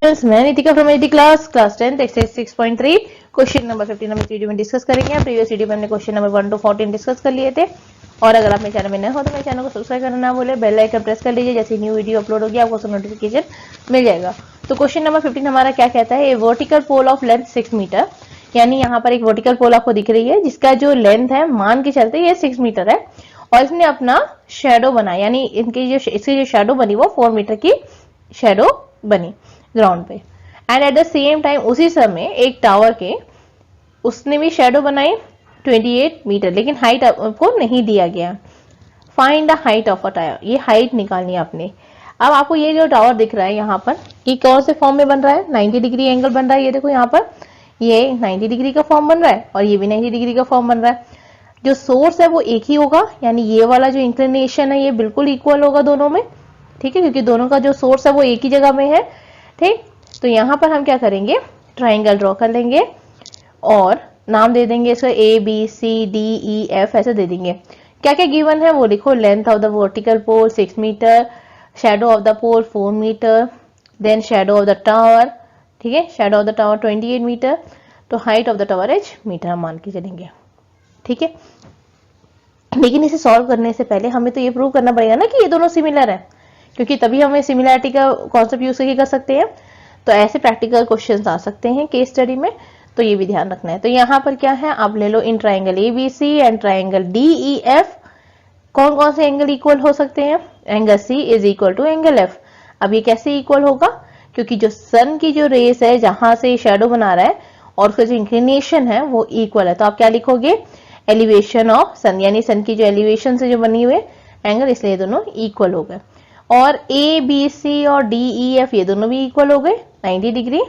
मैं Nitika from eighty class 10 exercise 6.3 question number 15 हम इस वीडियो में डिस्कस करेंगे। प्रीवियस वीडियो में हमने क्वेश्चन नंबर 1 to 14 डिस्कस कर लिए थे। और अगर आप मेरे चैनल में नए हो तो मेरे चैनल को सब्सक्राइब करना ना भूले, बेल आइकन प्रेस कर लीजिए, जैसे न्यू वीडियो अपलोड होगी आपको सब नोटिफिकेशन मिल जाएगा। तो क्वेश्चन नंबर 15 हमारा क्या कहता है, a vertical pole of length 6 metre, यानी यहाँ पर एक वर्टिकल पोल आपको दिख रही है जिसका जो लेंथ है मान के चलते ये 6 मीटर है और इसने अपना शेडो बना, यानी इसकी जो शेडो बनी वो 4 मीटर की शेडो बनी ग्राउंड पे। And at the same time उसी समय एक टावर के उसने भी शेडो बनाई 28 मीटर, लेकिन हाइट आपको नहीं दिया गया। Find the height of a tower, ये हाइट निकालनी है आपने। अब आपको ये जो टावर दिख रहा है यहाँ पर, ये कौन से फॉर्म में बन रहा है, 90 डिग्री एंगल बन रहा है। ये देखो यहाँ पर ये 90 डिग्री का फॉर्म बन रहा है और ये भी 90 डिग्री का फॉर्म बन रहा है। जो सोर्स है वो एक ही होगा, यानी ये वाला जो इंक्लिनेशन है ये बिल्कुल इक्वल होगा दोनों में, ठीक है, क्योंकि दोनों का जो सोर्स है वो एक ही जगह में है। ठीक, तो यहाँ पर हम क्या करेंगे, ट्राइंगल ड्रॉ कर लेंगे और नाम दे देंगे इसका A B C D E F, ऐसे दे देंगे। क्या क्या गिवन है वो लिखो, length of the vertical pole 6 metre, shadow of the pole 4 metre, then shadow of the tower, ठीक है, shadow of the tower 28 metre, तो height of the tower H metre हम मान के चलेंगे, ठीक है। लेकिन इसे सॉल्व करने से पहले हमें तो ये प्रूव करना पड़ेगा ना कि ये दोनों सिमिलर है, क्योंकि तभी हम सिमिलैरिटी का कॉन्सेप्ट यूज करके कर सकते हैं। तो ऐसे प्रैक्टिकल क्वेश्चंस आ सकते हैं केस स्टडी में, तो ये भी ध्यान रखना है। तो यहाँ पर क्या है, आप ले लो in triangle ABC and triangle DEF कौन कौन से एंगल इक्वल हो सकते हैं, angle C is equal to angle F. अब ये कैसे इक्वल होगा, क्योंकि जो सन की जो रेस है जहां से शेडो बना रहा है और उसका जो इंक्लिनेशन है वो इक्वल है, तो आप क्या लिखोगे, एलिवेशन ऑफ सन, यानी सन की जो एलिवेशन से जो बनी हुए एंगल, इसलिए दोनों इक्वल हो गए। और ए बी सी और डी ई एफ ये दोनों भी इक्वल हो गए 90 डिग्री,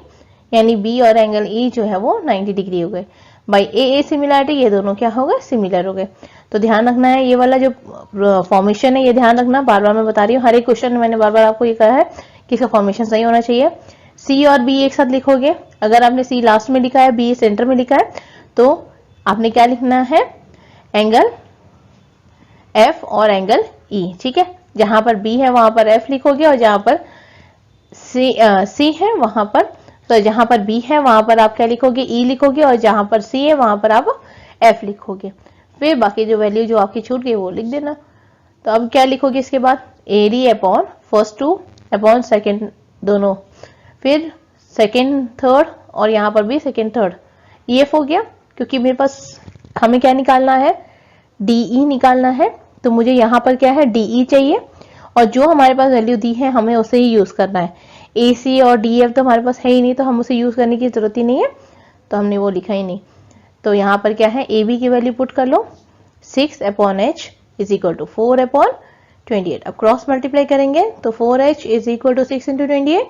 यानी बी और एंगल ई जो है वो 90 डिग्री हो गए। बाई ए सिमिलैरिटी ये दोनों क्या हो गए, सिमिलर हो गए। तो ध्यान रखना है ये वाला जो फॉर्मेशन है ये ध्यान रखना, बार बार मैं बता रही हूँ, हर एक क्वेश्चन मैंने बार बार आपको ये कहा है कि इसका फॉर्मेशन सही होना चाहिए। सी और बी एक साथ लिखोगे, अगर आपने सी लास्ट में लिखा है बी सेंटर में लिखा है तो आपने क्या लिखना है, एंगल एफ और एंगल ई, ठीक है। जहां पर बी है वहां पर एफ लिखोगे और जहां पर सी है वहां पर, तो जहां पर बी है वहां पर आप क्या लिखोगे, ई लिखोगे, और जहां पर सी है वहां पर आप एफ लिखोगे। फिर बाकी जो वैल्यू जो आपकी छूट गई वो लिख देना। तो अब क्या लिखोगे इसके बाद, AD upon first two upon second दोनों, फिर सेकेंड थर्ड और यहाँ पर भी सेकेंड थर्ड, ईएफ हो गया। क्योंकि मेरे पास हमें क्या निकालना है, डीई निकालना है, तो मुझे यहाँ पर क्या है, डीई चाहिए, और जो हमारे पास वैल्यू दी है हमें उसे ही यूज करना है। ए सी और डी एफ तो हमारे पास है ही नहीं, तो हम उसे यूज करने की जरूरत ही नहीं है, तो हमने वो लिखा ही नहीं। तो यहाँ पर क्या है, ए बी की वैल्यू पुट कर लो, 6 upon H is equal to 4 upon 28। अब क्रॉस मल्टीप्लाई करेंगे तो 4h is equal to 6 into 28,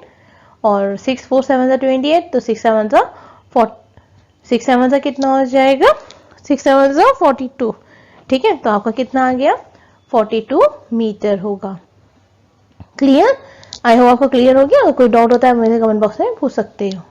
और 6 4 7 28, तो 6 7 कितना हो जाएगा, 6 7 42, ठीक है। तो आपका कितना आ गया, 42 मीटर होगा। क्लियर, आई होप आपको क्लियर हो गया। अगर कोई डाउट होता है मुझे कमेंट बॉक्स में पूछ सकते हो।